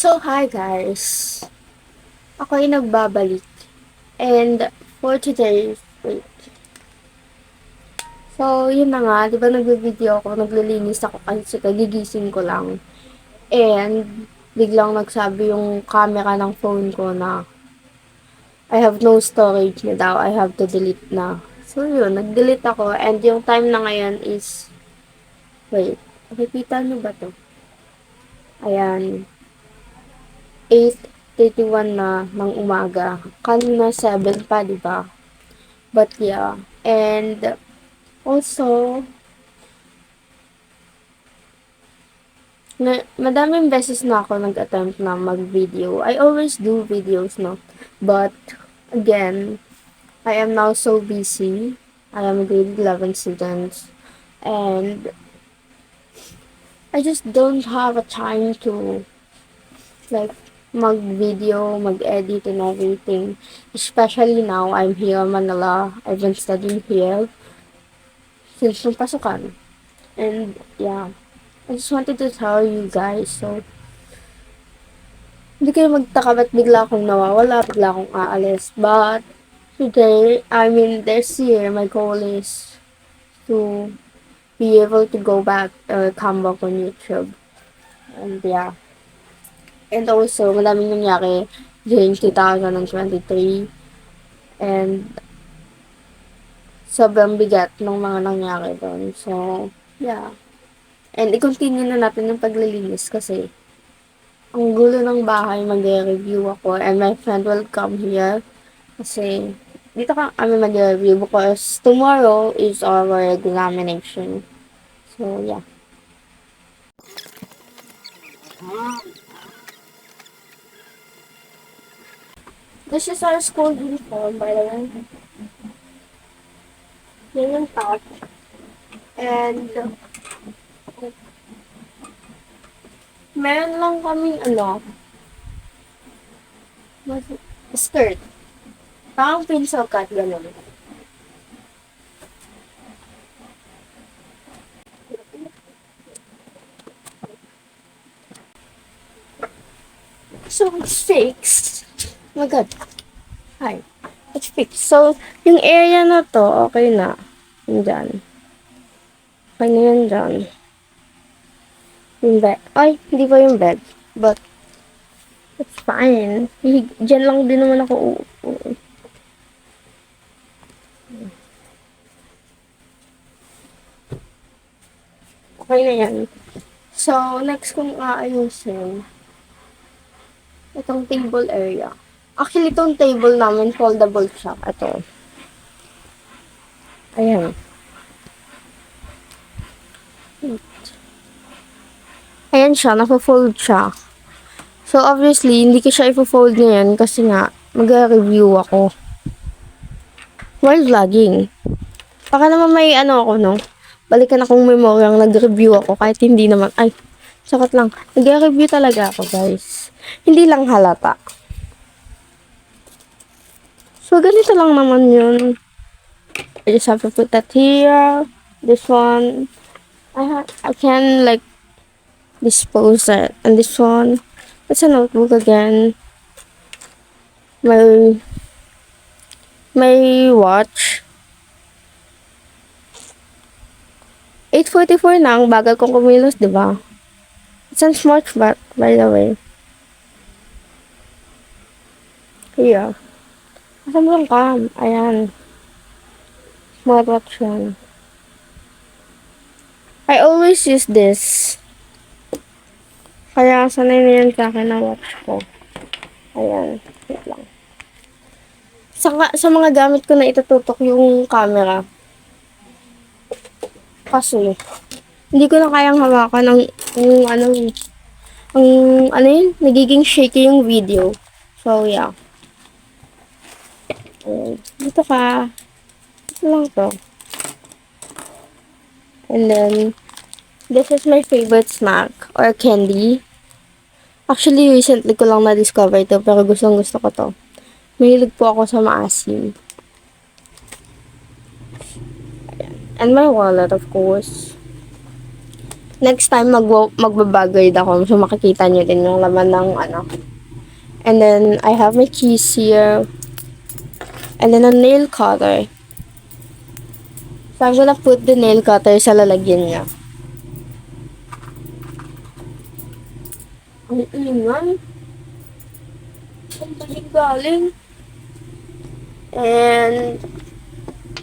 So, hi guys! Ako ay nagbabalik. And for today, wait. So, yun na nga, di ba nagbe-video ako, naglilinis ako kasi kagigising ko lang. And, biglang nagsabi yung camera ng phone ko na I have no storage na daw, I have to delete na. So, yun, nag-delete ako. And yung time na ngayon is, wait, nakikita nyo ba to? Ayan, 8:31 na ng umaga. Kanina 7 pa, di ba? But yeah. And also, madaming beses na ako nag-attempt na mag-video. I always do videos, no? But, again, I am now so busy. I am a grade 11 student. And I just don't have a time to, like, mag-video, mag-edit, and everything. Especially now, I'm here in Manila. I've been studying here since nung pasukan. And, yeah. I just wanted to tell you guys, so, hindi kayo magtaka ba't bigla akong nawawala, bigla akong aalis. But, today, I mean, this year, my goal is to be able to go back or come back on YouTube. And, yeah. And also, madaming nangyari during 2023. And, sobrang bigat ng mga nangyari doon. So, yeah. And, i-continue na natin yung paglilinis kasi ang gulo ng bahay, mag-review ako and my friend will come here kasi dito kami mag-review because tomorrow is our examination. So, yeah. This is our school uniform, by the way. Yan yung top. And, meron lang kaming, skirt. Parang pencil cut, gano'n. So, it's fixed. Oh my God. Hi. It's fixed. So, yung area na to, okay na. Yung dyan. Okay na yun dyan. Yung bed. Ay, hindi pa yung bed. But, it's fine. Diyan lang din naman ako uupo. Okay na yan. So, next kong aayusin, itong table area. Actually, itong table namin, foldable siya. Ito. Ayan. Ayan siya, naka-fold siya. So, obviously, hindi ko siya ipo-fold ngayon kasi nga, mag-review ako. While vlogging. Baka naman may ako, no? Balikan akong memoryang nag-review ako kahit hindi naman, ay, sakot lang. Nag-review talaga ako, guys. Hindi lang halata. So, ganito lang naman yun. I just have to put that here. This one, I can, like, dispose that. And this one, it's a notebook again. My watch. 8:44 na, ang bagal kong kumilos, di ba? It's a smartwatch, by the way. Here. Asan mo lang ka? Ayan. Smartwatch yan. I always use this. Kaya sanay na yan sa akin ang watch ko. Ayan. Wait lang. Sa mga gamit ko na itututok yung camera. Kasi, hindi ko na kayang hawakan ang yun, nagiging shaky yung video. So, yeah. Dito ka. Ito lang to. And then, this is my favorite snack or candy. Actually, recently ko lang na-discover ito pero gustong gusto ko to. Mahilig po ako sa maasim. And my wallet, of course. Next time magbabagrade ako, so makikita nyo din yung laman ng ano. And then, I have my keys here. And then, a nail cutter. So, I'm gonna put the nail cutter sa lalagyan niya. Ang ingay. Ang taling galing. And,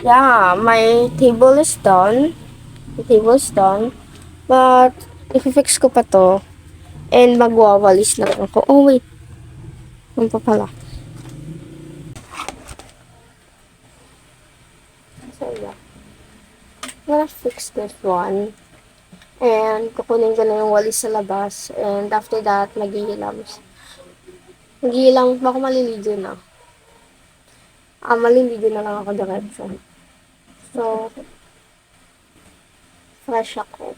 yeah, my table is done. The table is done. But, i-fix ko pa to. And, magwawalis na lang ako. Oh, wait. Ano pa pala? So, yeah. I'm gonna fix this one. And, kukunin ko na yung walis sa labas. And, after that, maghihilam. Maghihilang, baka maliligo na. Maliligo na lang ako diretso. So, fresh ako.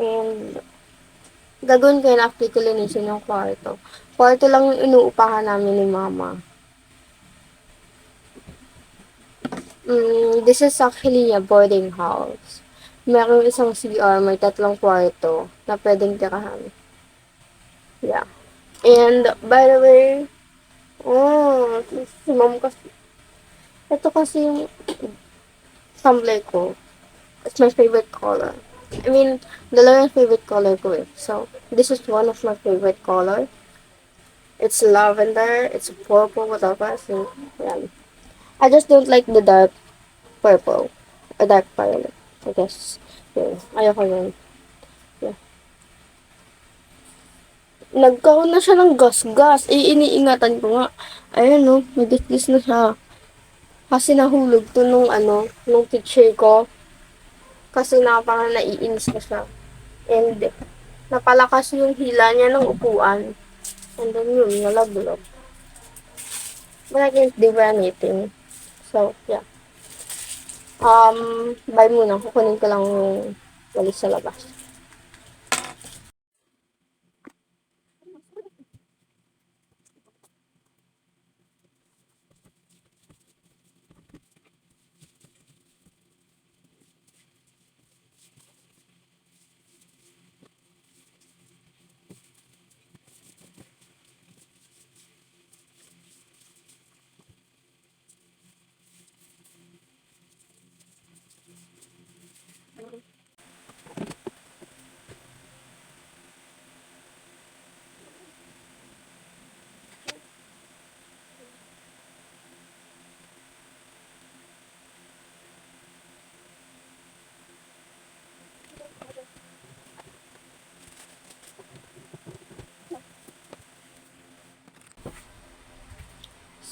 And, gagawin ko yun after ko linisin yung kwarto. Kwarto lang yung inuupahan namin ni mama. This is actually a boarding house. Meron isang CR, may 3 kwarto na pwedeng tirahan. Yeah. And, by the way, si mom kasi, ito kasi yung tumbler ko. It's my favorite color. I mean, dalawa yung favorite color ko eh. So, this is one of my favorite color. It's lavender, it's purple, whatever. So, yeah. I just don't like the dark purple. Or dark violet. I guess. Yeah. Ayoko yun. Yeah. Nagkaroon na siya ng gas-gas. Iniingatan ko nga. Ayun no, may gas na siya. Kasi nahulog to nung teacher ko. Kasi parang naiinis na siya. And, napalakas yung hila niya ng upuan. And then yun, nalaglag. But I can't do anything. So, yeah. Bye muna. Kukunin ko lang yung walis sa labas.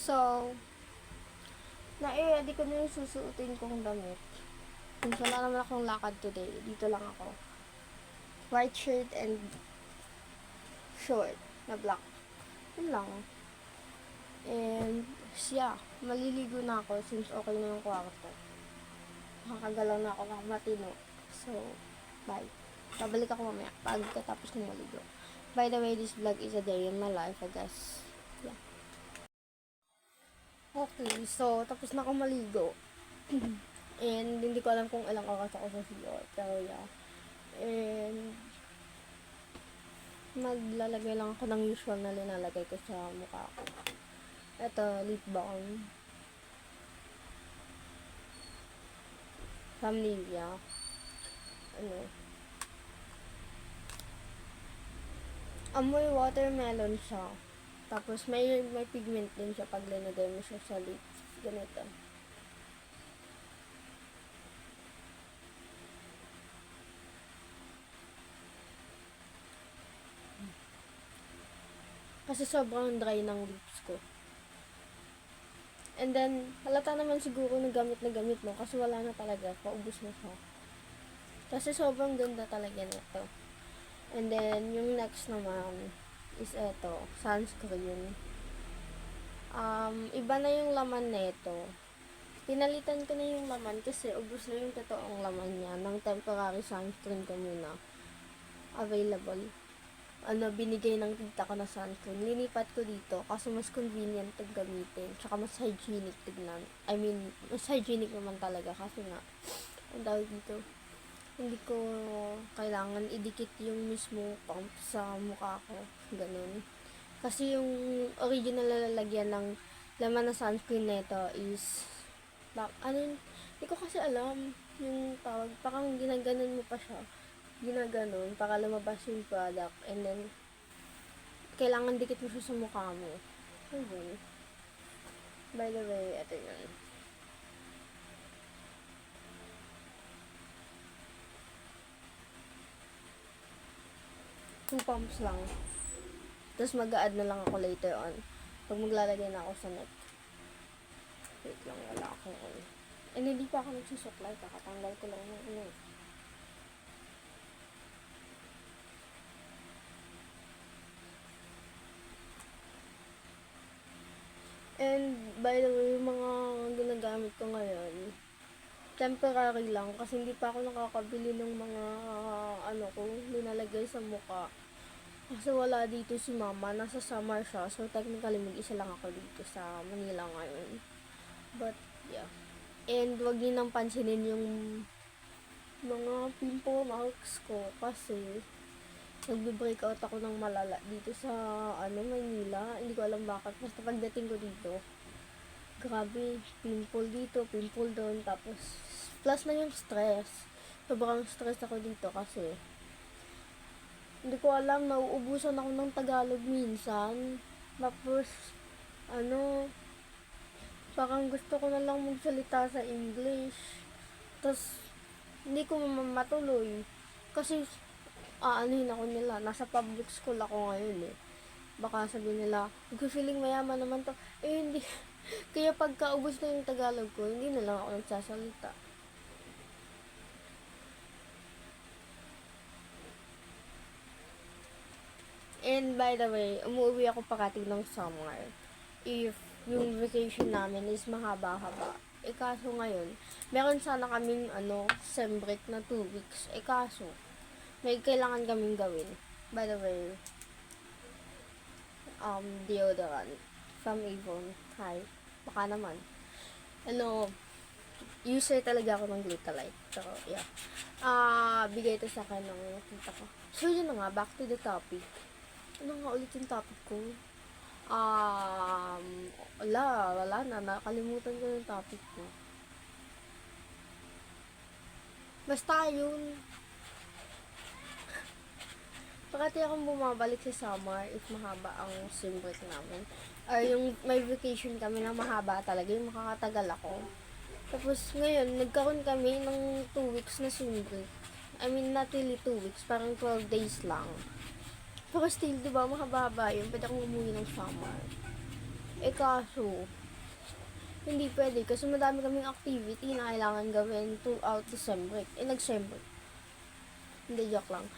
So, na-ready ko na yung susuotin kong damit. Since wala naman akong lakad today, dito lang ako. White shirt and short na black. Yun lang. And, yeah, maliligo na ako since okay na yung kwarto. Makakagalaw na ako ng matino. So, bye. Babalik ako mamaya pagkatapos kong maligo. By the way, this vlog is a day in my life, I guess. Yeah. Okay, so, tapos na ako maligo. And, hindi ko alam kung ilang oras ako sa CR. Pero, yeah. And, maglalagay lang ako ng usual na linalagay ko sa mukha ko. Ito, lip balm. From Nivea. Amoy watermelon siya. Tapos, may pigment din siya pag linagay mo siya sa lips. Ganito. Kasi sobrang dry ng lips ko. And then, halata naman siguro na gamit mo kasi wala na talaga. Paubos na siya. Kasi sobrang ganda talaga nito. And then, yung next naman is eto, sunscreen. Iba na yung laman nito. Pinalitan ko na yung laman kasi ubos na yung totoong laman niya ng temporary sunscreen ko muna. Available. Binigay ng tita ko na sunscreen. Linipat ko dito kasi mas convenient to gamitin. Tsaka mas hygienic tignan. I mean, mas hygienic naman talaga kasi nga, ang tawag dito, Hindi ko kailangan idikit yung mismo pump sa mukha ko. Ganun. Kasi yung original na lalagyan ng laman na sunscreen nito is ano yun? Hindi ko kasi alam yung tawag. Parang ginaganon mo pa siya. Ginaganon para lumabas yung product. And then, kailangan dikit mo siya sa mukha mo. Ayun. By the way, ito yun. Two pumps lang. Tapos mag-a-add na lang ako later on. Pag maglalagay na ako sa neck. Wait lang, wala akong on. And hindi pa ako nagsusuklay. Kakatanggal ko lang yung ano. And by the way, yung mga ginagamit ko ngayon, temporary lang kasi hindi pa ako nakakabili ng mga ano ko, linalagay sa mukha. Kasi wala dito si mama, nasa summer siya. So technically mag-isa lang ako dito sa Manila ngayon. But yeah. And wag niyo nang pansinin yung mga pimple marks ko kasi nagbe-breakout ako ng malala dito sa Manila. Hindi ko alam bakit. Basta pagdating ko dito, grabe, pimple dito, pimple doon. Tapos plus na yung stress. Sobrang stress ako dito kasi hindi ko alam, nauubusan ako ng Tagalog minsan. Tapos parang gusto ko na lang magsalita sa English. Tapos hindi ko matuloy. Kasi aanuhin ako nila. Nasa public school ako ngayon eh. Baka sabihin nila, feeling mayaman naman to. Eh hindi. Kaya pagkaubos na yung Tagalog ko, hindi na lang ako nagsasalita. And by the way, umuwi ako pagdating ng summer. If yung vacation namin is mahaba-haba. Eh kaso ngayon, meron sana kaming sem break na 2 weeks. Eh kaso, may kailangan kaming gawin. By the way, deodorant from Avon. Hi. Baka naman. User talaga ako ng Glutalite. So, yeah. Bigay ito sa akin ng tita ko. So, yun na nga. Back to the topic. Ano nga ulit yung topic ko? Wala na. Nakalimutan ko yung topic ko. Basta yun. Pakati akong bumabalik sa summer if mahaba ang swim break namin. Or yung may vacation kami na mahaba talaga, yung makakatagal ako. Tapos ngayon, nagkaroon kami ng 2 weeks na swim break. I mean, not really 2 weeks, parang 12 days lang. Pero still, di ba, mahaba-haba yun. Pwede akong umuwi ng summer. Eh kaso, hindi pwede kasi madami kaming activity na kailangan gawin throughout the sem break. Eh, nag-sem break. Hindi, joke lang.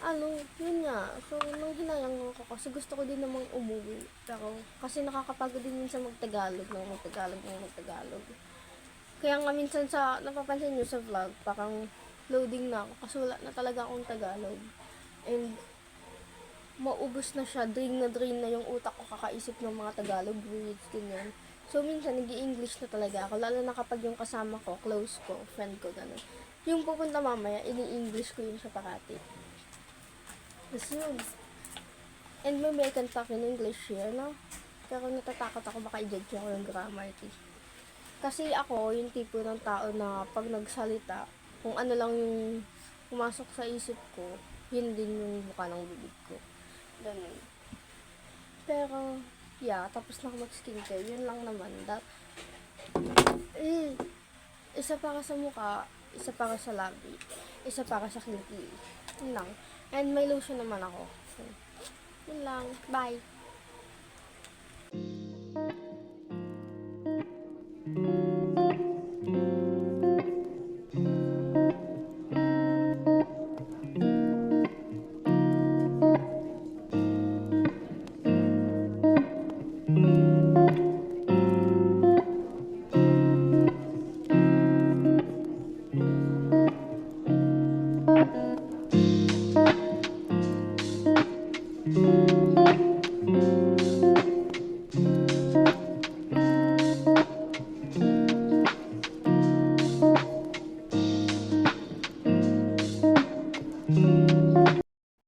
Yun nga. So, nang hinayang ako kasi gusto ko din namang umuwi. Pero, kasi nakakapagod din minsan magtagalog. Kaya nga minsan napapansin nyo sa vlog, parang loading na ako kasi wala na talaga akong Tagalog. And, maubos na siya, drain na yung utak ko kakaisip ng mga Tagalog words, ganyan. So, minsan, nag-i-English na talaga ako, lalo na kapag yung kasama ko, close ko, friend ko, gano'n. Yung pupunta mamaya, ini-English ko yun siya parati. Tapos yun. And maybe I can talk in English here, no? Pero natatakot ako baka i-judge ako yung grammar, Kasi ako, yung tipo ng tao na pag nagsalita, kung ano lang yung pumasok sa isip ko, yun din yung buka ng bibig ko. Ganun. Pero, yeah, tapos na ako mag-skincare. Yun lang naman. Isa para sa mukha, isa para sa labi, isa para sa kiliti. Yun lang. And may lotion naman ako. So, yun lang. Bye!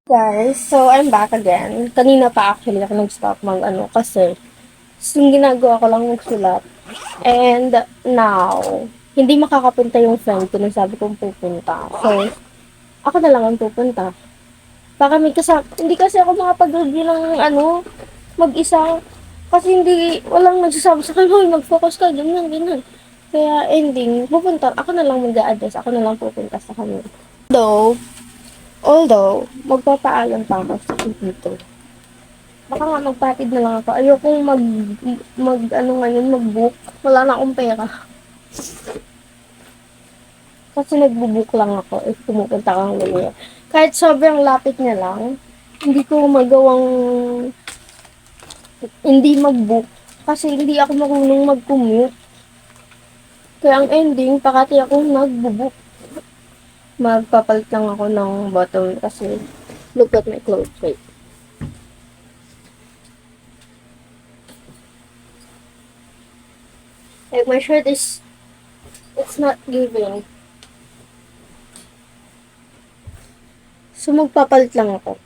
Guys, so I'm back again. Kanina pa actually ako nag-stop mag-ano kasi yung ginagawa ko lang magsulat. And now, hindi makakapunta yung friend ko na sabi kong pupunta. So, ako na lang ang pupunta. Baka may kasama, hindi kasi ako makapag-review ng mag-isa. Kasi hindi, walang nagsasabi sa akin, hoy, mag-focus ka, ganyan, ganyan. Kaya ending, pupunta, ako na lang mag-a-address, ako na lang pupunta sa kanila. Although, magpapaalam pa ako sa dito. Baka nga magpatid na lang ako. Ayokong ano ngayon, mag-book. Wala na akong pera. Kasi nagbo-book lang ako if pumupunta kang lumiya. Kahit sobrang lapit niya lang, hindi ko magawang hindi mag-book. Kasi hindi ako marunong mag-commute. Kaya ang ending, pakati ako nagbo-book. Magpapalit lang ako ng bottle kasi look at my clothes, wait. Like my shirt is, it's not giving. So magpapalit lang ako.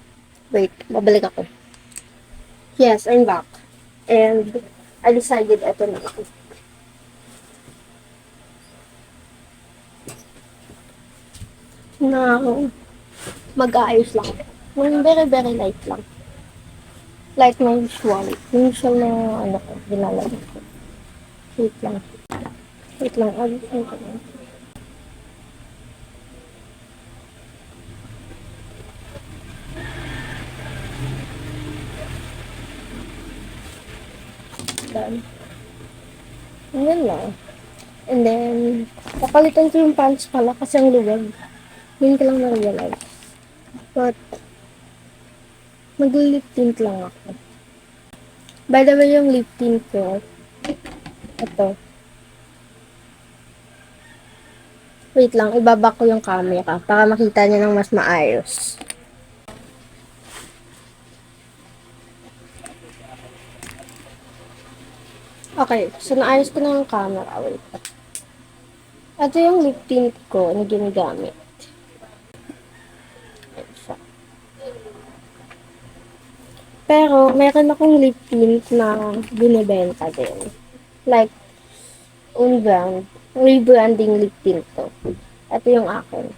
Wait, babalik ako. Yes, I'm back. And I decided eto na ako. Na mag-aayos lang ako. Yung very, very light lang. Like my usual. Yung usual na ano ko, ginalagay ko. Wait lang. Wait lang. Ayos lang ko lang. Done. Yan lang. And then, papalitan ko yung pants pala kasi ang luwag. Yun ko lang na-realize. But, mag-lip tint lang ako. By the way, yung lip tint ko, ito. Wait lang, ibaba ko yung camera para makita niyo ng mas maayos. Okay, so naayos ko na yung camera. Wait. Ito yung lip tint ko na ginagamit. Ayan siya. Pero, meron akong lip tint na binibenta din. Like, own brand. Rebranding lip tint to. Ito yung akin.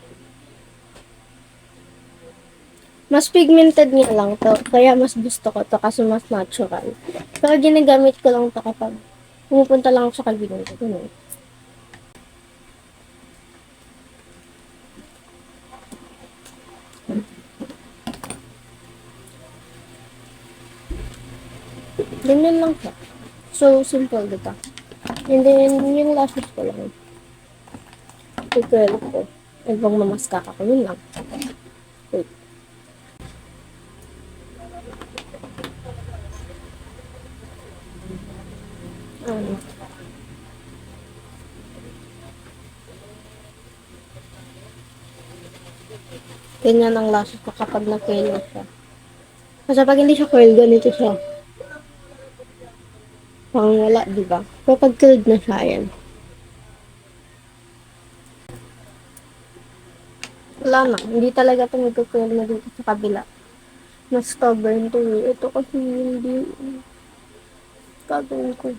Mas pigmented niya lang to. Kaya mas gusto ko to kasi mas natural. Pero ginagamit ko lang to kapag pumupunta lang ako sa kabinet. Ganun. Ganyan lang siya. So, simple dito. And then, yung lashes ko lang. I-curl ko. Ibang mamaska ko. Yun lang. Wait. Ano. Ganyan ang lashes ko kapag na-curl siya. Kasi pag hindi siya curl, ganito siya. Pang wala, di ba? Kapag curled na siya, yan. Wala na. Hindi talaga ito mag-curl na dito sa kabila. Mas stubborn to eh. Ito kasi hindi gagawin ko.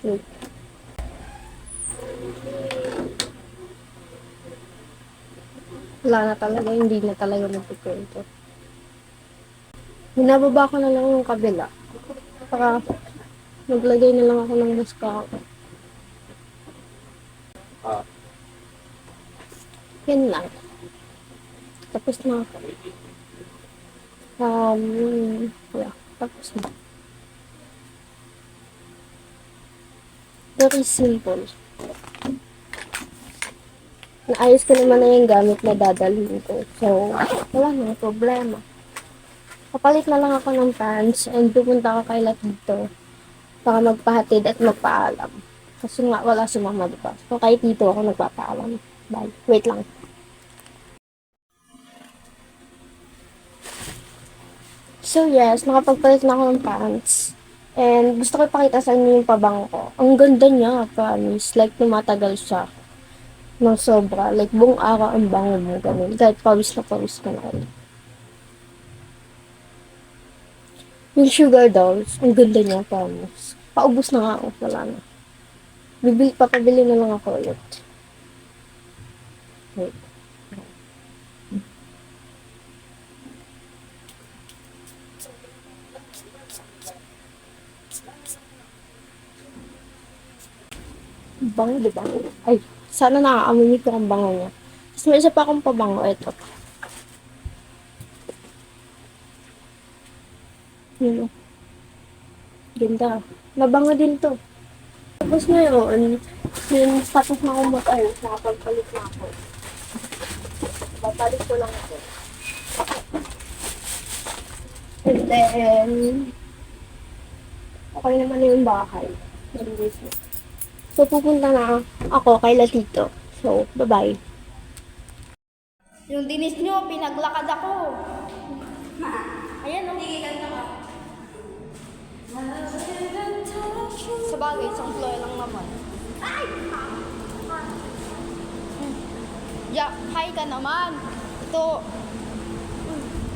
Wait. Wala na talaga. Hindi na talaga mag-curl to. Hinababa ko na lang yung kabila. Para maglagay na lang ako ng mascara. Yan lang. Tapos na ako. Yeah. Tapos na. Very simple. Naayos ko naman na yung gamit na dadalhin ko. So, wala nang problema. Kapalit na lang ako ng pants and pupunta ako kay dito para magpahatid at magpaalam. Kasi nga wala si mama diba? So, kahit dito ako nagpapaalam. Bye. Wait lang. So, yes, nakapagpalit na ako ng pants. And gusto ko ipakita sa inyo yung pabango ko. Ang ganda niya, promise. Like, tumatagal siya ng sobra. Like, buong araw ang bango mo, ganun. Kahit pawis na ka na. Yung sugar dolls, ang ganda niya, promise. Paubos na nga ako, wala na. Papabili na lang ako ulit. Wait. Bango, di ba? Ay, sana nakaamoy ko ang bango niya. Tapos may isa pa akong pabango, ito. Yun, oh. Ganda. Mabango din to. Tapos ngayon, yung tapos na akong mag-ayos, nakapagpalit na ako. Babalik ko lang ako. And then, okay naman na yung bahay. Nandito na. So, pupunta na ako kay Latito. So, bye-bye. Yung dinis nyo, pinaglakad ako. Ayan, oh. Sa bagay, isang floor lang naman. Ay! Ya, hi ka naman. Ito.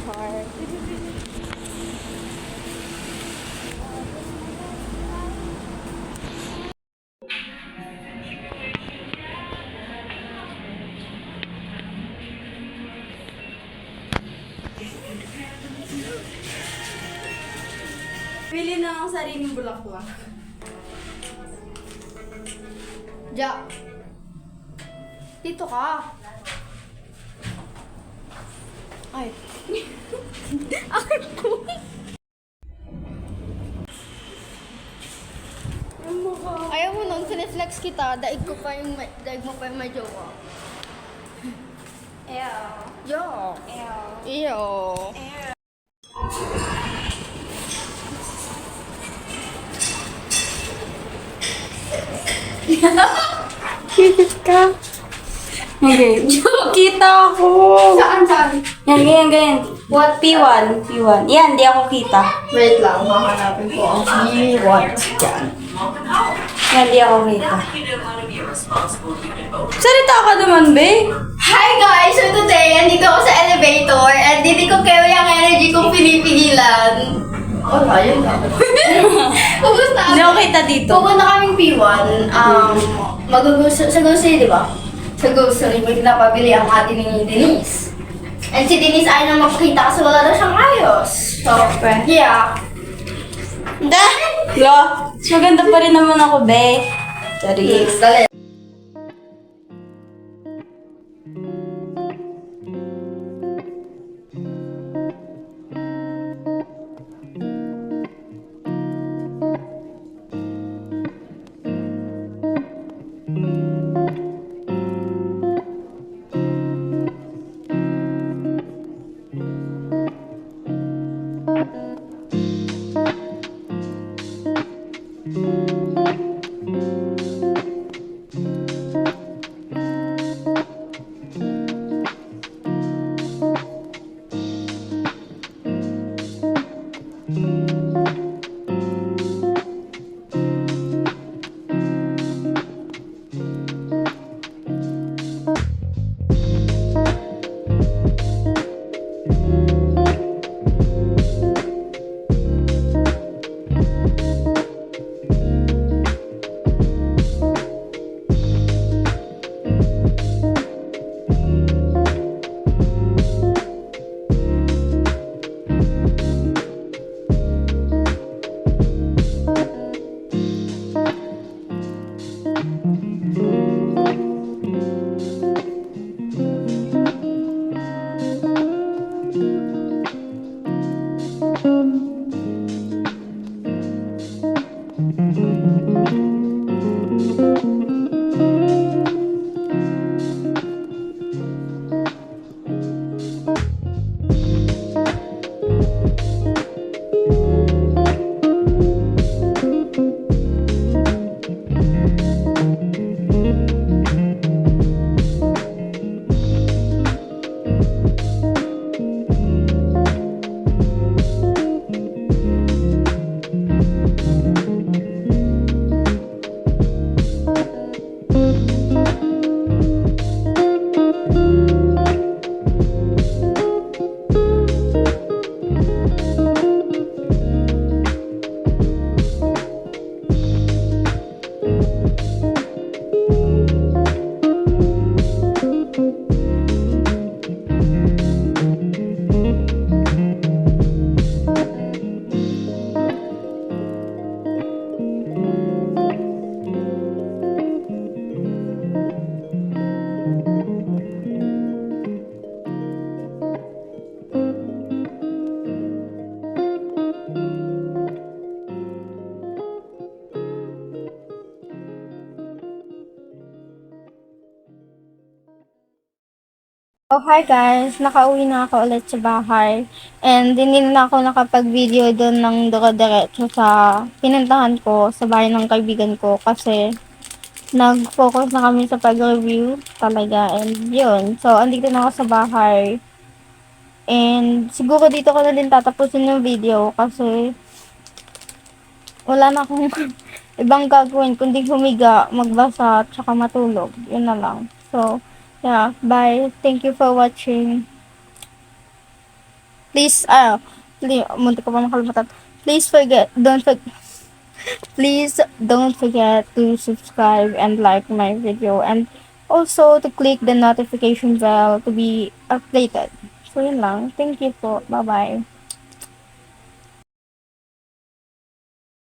Char. Pili na ang sariling bulaklak. Ja. Dito ka. Ay. Ayaw mo nun, siniflex kita, daig mo pa yung may jowa. Ew. Yo. Ew. Iyo. Cute ka. Okay. Kita ako. Saan? Yan, ganyan. What? P1. Yan, di ako kita. Wait lang, hahanapin ko ang what? Yan, di ako kita. Salita ka naman, be. Hi guys! So today, andito ako sa elevator and hindi ko carry ang energy kong pinipigilan. Oh, ayun lang. Kumusta? Hindi ako kita dito. Pupunta kaming P1, sa grocery, di ba? Sa grocery, may pinapabili ang ate ni Denise. And si Denise ayaw na magpakita kasi wala daw siyang ayos. So, yeah. Lo, maganda pa rin naman ako, be. Sorry. Dali. Oh, hi guys! Nakauwi na ako ulit sa bahay. And hindi na ako nakapag-video doon ng diretso sa pinuntahan ko sa bahay ng kaibigan ko kasi nag-focus na kami sa pag-review talaga. And yun. So, andito na ako sa bahay. And siguro dito ko na din tatapusin yung video kasi wala na akong ibang gagawin kundi humiga, magbasa, tsaka matulog. Yun na lang. So, yeah. Bye. Thank you for watching. Please, munti ko pa makalimutan. Please don't forget to subscribe and like my video and also to click the notification bell to be updated. So, yun lang. Thank you po. Bye-bye.